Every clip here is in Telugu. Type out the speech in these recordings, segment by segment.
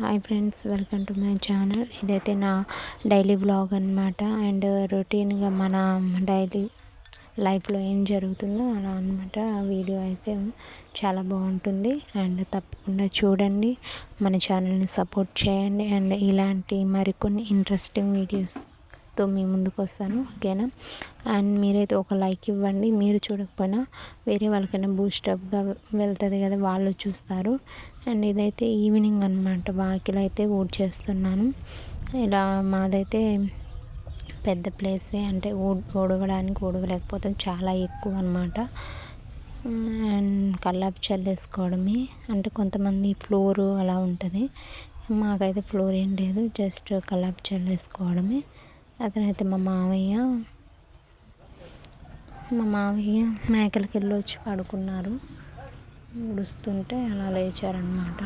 Hi friends, welcome to my channel. ఇదైతే నా డైలీ వ్లాగ్ అనమాట. అండ్ రొటీన్గా మన డైలీ లైఫ్లో ఏం జరుగుతుందో అలా అనమాట. ఆ వీడియో అయితే చాలా బాగుంటుంది అండ్ తప్పకుండా చూడండి. మన ఛానల్ని సపోర్ట్ చేయండి. అండ్ ఇలాంటి మరికొన్ని ఇంట్రెస్టింగ్ వీడియోస్తో మీ ముందుకు వస్తాను, ఓకేనా? అండ్ మీరైతే ఒక లైక్ ఇవ్వండి. మీరు చూడకపోయినా వేరే వాళ్ళకైనా బూస్టప్గా వెళ్తుంది కదా, వాళ్ళు చూస్తారు. అండ్ ఇదైతే ఈవినింగ్ అనమాట. వాకిలు అయితే ఊడ్చేస్తున్నాను. ఇలా మాదైతే పెద్ద ప్లేసే, అంటే ఊడవలేకపోతే చాలా ఎక్కువ అనమాట. అండ్ కల్లాపు చల్లేసుకోవడమే. అంటే కొంతమంది ఫ్లోరు అలా ఉంటుంది, మాకైతే ఫ్లోర్ ఏం లేదు, జస్ట్ కల్లాపు చల్లేసుకోవడమే. అతనైతే మా మావయ్య మేకలకి వెళ్ళి వచ్చి పడుకున్నారు. ఊడుస్తుంటే అలా లేచారనమాట.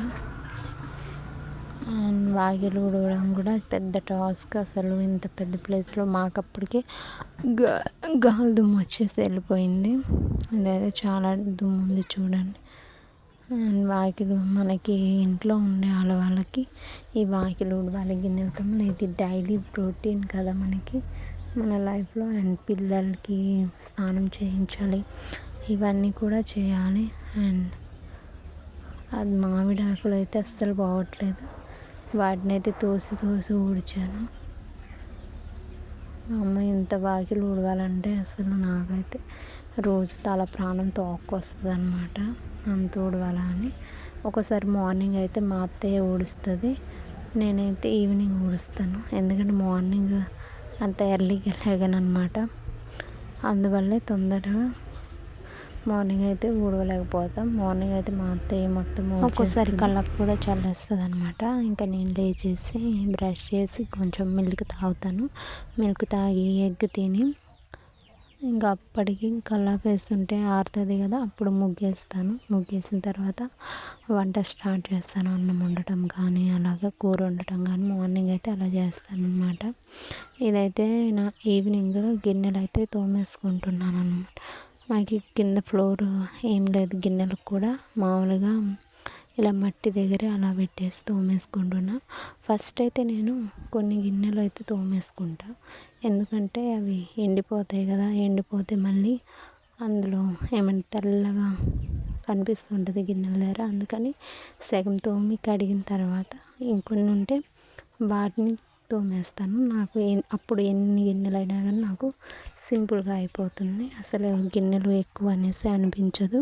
అండ్ వాకిలు ఊడవడం కూడా పెద్ద టాస్క్ అసలు. ఇంత పెద్ద ప్లేస్లో మాకప్పటికి గాలి దుమ్ము వచ్చేసి వెళ్ళిపోయింది. ఇదైతే చాలా దుమ్ము ఉంది చూడండి. అండ్ వాకిలు మనకి ఇంట్లో ఉండే ఆడవాళ్ళకి ఈ వాకిలు ఊడవాలి, గిన్నెలు తోమాలి, ఇది డైలీ రొటీన్ కదా మనకి, మన లైఫ్లో. అండ్ పిల్లలకి స్నానం చేయించాలి, ఇవన్నీ కూడా చేయాలి. అండ్ అది మామిడి ఆకులు అయితే అస్సలు బాగోట్లేదు, వాటిని అయితే తోసి ఊడ్చాను. మా అమ్మ ఇంత వాకిలు ఊడవాలంటే అసలు నాకైతే రోజు తల ప్రాణం తోక్కొస్తుంది అనమాట, అంత ఊడవాలా అని. ఒకసారి మార్నింగ్ అయితే మా అత్తయ్య ఊడుస్తుంది, నేనైతే ఈవినింగ్ ఊడుస్తాను. ఎందుకంటే మార్నింగ్ అంత ఎర్లీగా లేగనమాట, అందువల్లే తొందరగా మార్నింగ్ అయితే ఊడవలేకపోతాం. మార్నింగ్ అయితే మా అత్తయ్య మొత్తం ఒక్కోసారి కళ్ళకు కూడా చల్లేస్తుంది అనమాట. ఇంకా నేను లేచేసి బ్రష్ చేసి కొంచెం మిల్క్ తాగుతాను. మిల్క్ తాగి ఎగ్ తిని ఇంకా అప్పటికి కల్లాపు వేస్తుంటే ఆరుతుంది కదా, అప్పుడు ముగ్గేస్తాను. ముగ్గేసిన తర్వాత వంట స్టార్ట్ చేస్తాను. అన్నం వండటం కానీ, అలాగే కూర వండటం కానీ మార్నింగ్ అయితే అలా చేస్తాను అనమాట. ఇదైతే నా ఈవినింగ్ గిన్నెలు అయితే తోమేసుకుంటున్నాను అనమాట. మాకు కింద ఫ్లోర్ ఏం లేదు, గిన్నెలకు కూడా మామూలుగా ఇలా మట్టి దగ్గర అలా పెట్టేసి తోమేసుకుంటున్నా. ఫస్ట్ అయితే నేను కొన్ని గిన్నెలు అయితే తోమేసుకుంటా, ఎందుకంటే అవి ఎండిపోతాయి కదా, ఎండిపోతే మళ్ళీ అందులో ఏమైనా తెల్లగా కనిపిస్తుంటుంది గిన్నెల దగ్గర. అందుకని సగం తోమి కడిగిన తర్వాత ఇంకొన్ని ఉంటే వాటిని తోమేస్తాను. నాకు అప్పుడు ఎన్ని గిన్నెలు అయినా కానీ నాకు సింపుల్గా అయిపోతుంది, అసలు గిన్నెలు ఎక్కువ అనేసి అనిపించదు.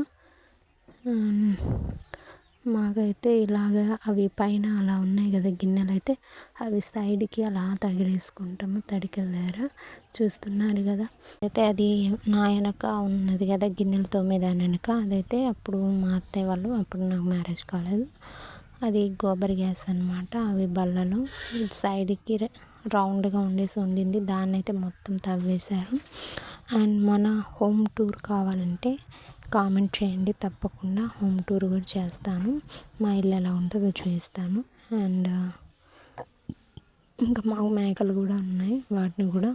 మాకైతే ఇలాగ అవి పైన అలా ఉన్నాయి కదా గిన్నెలు, అయితే అవి సైడ్కి అలా తగిలేసుకుంటాము తడికల దగ్గర, చూస్తున్నారు కదా. అయితే అది నా వెనక ఉన్నది కదా గిన్నెలు తోమేదాని వెనక, అదైతే అప్పుడు మా అత్తయ్య వాళ్ళు, అప్పుడు నాకు మ్యారేజ్ కాలేదు, అది గోబర్ గ్యాస్ అనమాట. అవి బల్లలు సైడ్కి రౌండ్గా ఉండింది, దాన్ని అయితే మొత్తం తవ్వేశారు. అండ్ మన హోమ్ టూర్ కావాలంటే కామెంట్ చేయండి, తప్పకుండా హోమ్ టూర్ కూడా చేస్తాను. మా ఇల్లు ఎలా ఉంటుందో చూపిస్తాను. అండ్ ఇంకా మా మేకలు కూడా ఉన్నాయి, వాటిని కూడా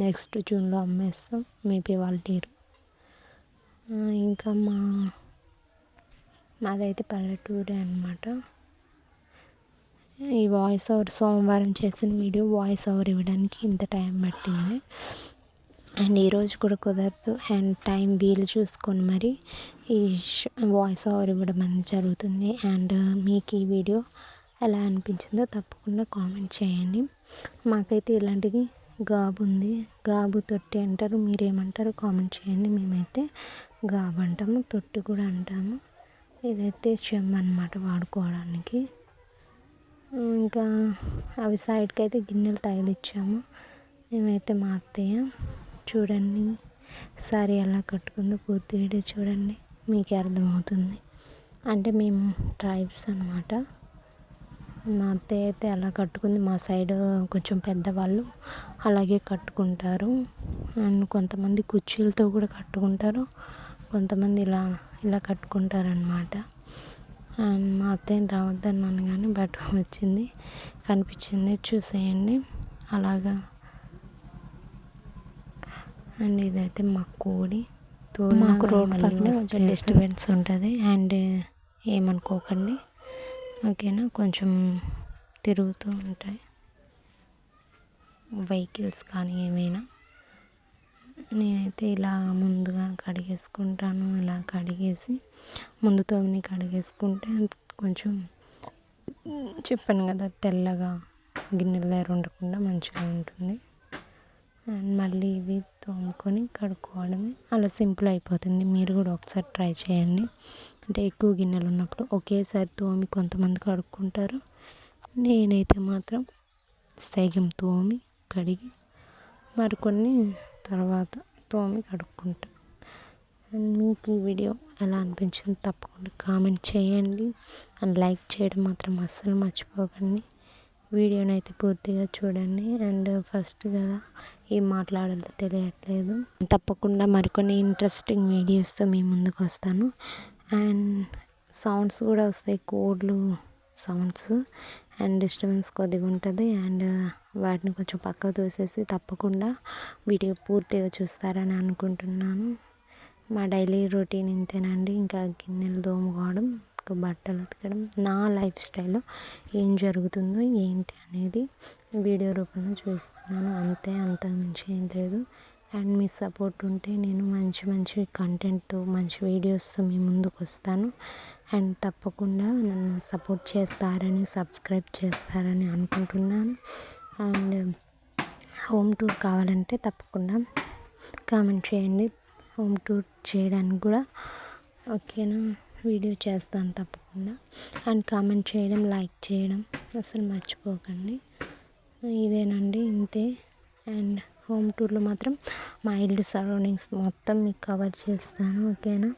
నెక్స్ట్ జూన్లో అమ్మేస్తాం, మేబీ వాళ్ళు తీరు. ఇంకా మాదైతే పల్లెటూరే అనమాట. ఈ వాయిస్ ఓవర్ సోమవారం చేసిన వీడియో వాయిస్ ఓవర్ ఇవ్వడానికి ఇంత టైం పట్టింది. అండ్ ఈరోజు కూడా కుదరదు, అండ్ టైం వీలు చూసుకొని మరి ఈ వాయిస్ ఓవర్ ఇవ్వడం అనేది జరుగుతుంది. అండ్ మీకు ఈ వీడియో ఎలా అనిపించిందో తప్పకుండా కామెంట్ చేయండి. మాకైతే ఇలాంటిది గాబు ఉంది, గాబు తొట్టి అంటారు, మీరేమంటారు కామెంట్ చేయండి. మేమైతే గాబు అంటాము, తొట్టి కూడా అంటాము. ఇదైతే చెమ్మ అనమాట వాడుకోవడానికి. ఇంకా అవి సైడ్కి అయితే గిన్నెలు తగిలిచ్చాము. మేమైతే మా అత్తయ్య చూడండి సారీ ఎలా కట్టుకుందో, పూర్తి వీడియో చూడండి మీకే అర్థమవుతుంది. అంటే మేము ట్రైబ్స్ అనమాట. మా అత్తయ్య అయితే అలా కట్టుకుంది, మా సైడ్ కొంచెం పెద్దవాళ్ళు అలాగే కట్టుకుంటారు. అండ్ కొంతమంది కుర్చీలతో కూడా కట్టుకుంటారు, కొంతమంది ఇలా కట్టుకుంటారనమాట. అండ్ మా అత్తయ్యని రావద్దన్నాను కానీ బట్ వచ్చింది, కనిపించింది, చూసేయండి అలాగా. అండ్ ఇదైతే మా కోడి, మాకు రోడ్ పక్కనే కొంచెం డిస్టర్బెన్స్ ఉంటుంది, అండ్ ఏమనుకోకండి. ఓకేనా. కొంచెం తిరుగుతూ ఉంటాయి వెహికల్స్ కానీ ఏమైనా. నేనైతే ఇలా ముందుగా కడిగేసుకుంటాను. ఇలా కడిగేసి ముందు తోమిని కడిగేసుకుంటే కొంచెం చెప్పాను కదా తెల్లగా గిన్నెల దగ్గర ఉండకుండా మంచిగా ఉంటుంది. అండ్ మళ్ళీ ఇవి తోముకొని కడుక్కోవడమే, అలా సింపుల్ అయిపోతుంది. మీరు కూడా ఒకసారి ట్రై చేయండి. అంటే ఎక్కువ గిన్నెలు ఉన్నప్పుడు ఒకేసారి తోమి కొంతమంది కడుక్కుంటారు. నేనైతే మాత్రం సగం తోమి కడిగి మరికొన్ని తర్వాత తోమి కడుక్కుంటా. అండ్ మీకు ఈ వీడియో ఎలా అనిపించింది తప్పకుండా కామెంట్ చేయండి. అండ్ లైక్ చేయడం మాత్రం అస్సలు మర్చిపోకండి. వీడియోని అయితే పూర్తిగా చూడండి. అండ్ ఫస్ట్ కదా ఏం మాట్లాడాలో తెలియట్లేదు. తప్పకుండా మరికొన్ని ఇంట్రెస్టింగ్ వీడియోస్తో మీ ముందుకు వస్తాను. అండ్ సౌండ్స్ కూడా వస్తాయి, కోడ్లు సౌండ్స్ అండ్ డిస్టర్బెన్స్ కొద్దిగా ఉంటుంది. అండ్ వాటిని కొంచెం పక్కకు తోసేసి తప్పకుండా వీడియో పూర్తిగా చూస్తారని అనుకుంటున్నాను. మా డైలీ రొటీన్ ఇంతేనండి. ఇంకా గిన్నెలు తోముకోవడం, ఇంకా బట్టలు ఉతకడం, నా లైఫ్ స్టైల్లో ఏం జరుగుతుందో ఏంటి అనేది వీడియో రూపంలో చూస్తున్నాను. అంతే, అంతకుమించి ఏం లేదు. అండ్ మీ సపోర్ట్ ఉంటే నేను మంచి మంచి కంటెంట్తో మంచి వీడియోస్తో మీ ముందుకు వస్తాను. అండ్ తప్పకుండా నన్ను సపోర్ట్ చేస్తారని, సబ్స్క్రైబ్ చేస్తారని అనుకుంటున్నాను. అండ్ హోమ్ టూర్ కావాలంటే తప్పకుండా కామెంట్ చేయండి. హోమ్ టూర్ చేయడానికి కూడా ఓకేనా, వీడియో చేస్తాను తప్పకుండా. అండ్ కామెంట్ చేయడం, లైక్ చేయడం అసలు మర్చిపోకండి. ఇదేనండి, ఇంతే. అండ్ హోమ్ టూర్లో మాత్రం మా ఇల్లు సరౌండింగ్స్ మొత్తం మీకు కవర్ చేస్తాను. ఓకేనా.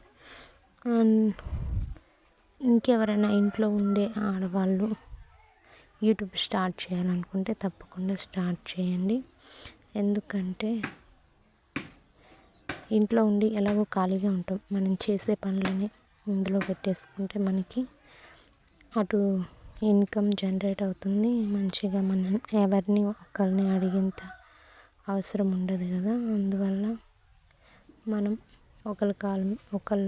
అండ్ ఇంకెవరైనా ఇంట్లో ఉండే ఆడవాళ్ళు యూట్యూబ్ స్టార్ట్ చేయాలనుకుంటే తప్పకుండా స్టార్ట్ చేయండి. ఎందుకంటే ఇంట్లో ఉండి ఎలాగో ఖాళీగా ఉంటాం, మనం చేసే పనులని ఇందులో పెట్టేసుకుంటే మనకి అటు ఇన్కమ్ జనరేట్ అవుతుంది. మంచిగా మనం ఎవరిని ఒకరిని అడిగేంత అవసరం ఉండదు కదా. అందువల్ల మనం ఒకళ్ళ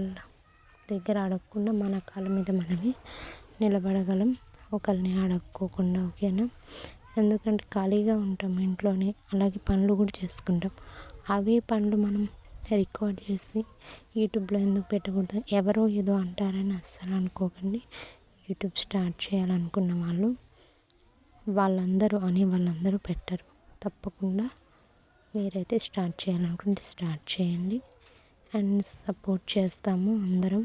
దగ్గర అడగకుండా మన కాళ్ళ మీద మనమే నిలబడగలం, ఒకరిని అడగకోకుండా. ఓకేనా. ఎందుకంటే ఖాళీగా ఉంటాం ఇంట్లోనే, అలాగే పనులు కూడా చేసుకుంటాం. అవే పనులు మనం రికార్డ్ చేసి యూట్యూబ్లో ఎందుకు పెట్టకూడదు, ఎవరో ఏదో అంటారని అస్సలు అనుకోకండి. యూట్యూబ్ స్టార్ట్ చేయాలనుకున్న వాళ్ళందరూ పెట్టరు. తప్పకుండా మీరైతే స్టార్ట్ చేయాలనుకుంటే స్టార్ట్ చేయండి. అండ్ సపోర్ట్ చేస్తాము అందరూ.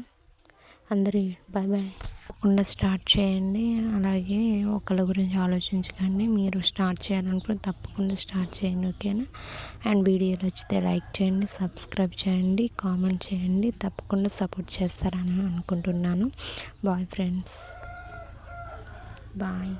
Bye bye. తప్పకుండా స్టార్ట్ చేయండి. అలాగే ఒకళ్ళ గురించి ఆలోచించకండి. మీరు స్టార్ట్ చేయాలనుకుంటే తప్పకుండా స్టార్ట్ చేయండి. ఓకేనా. అండ్ వీడియోలు వచ్చితే లైక్ చేయండి, సబ్స్క్రైబ్ చేయండి, కామెంట్ చేయండి. తప్పకుండా సపోర్ట్ చేస్తారని అనుకుంటున్నాను. Bye friends, bye.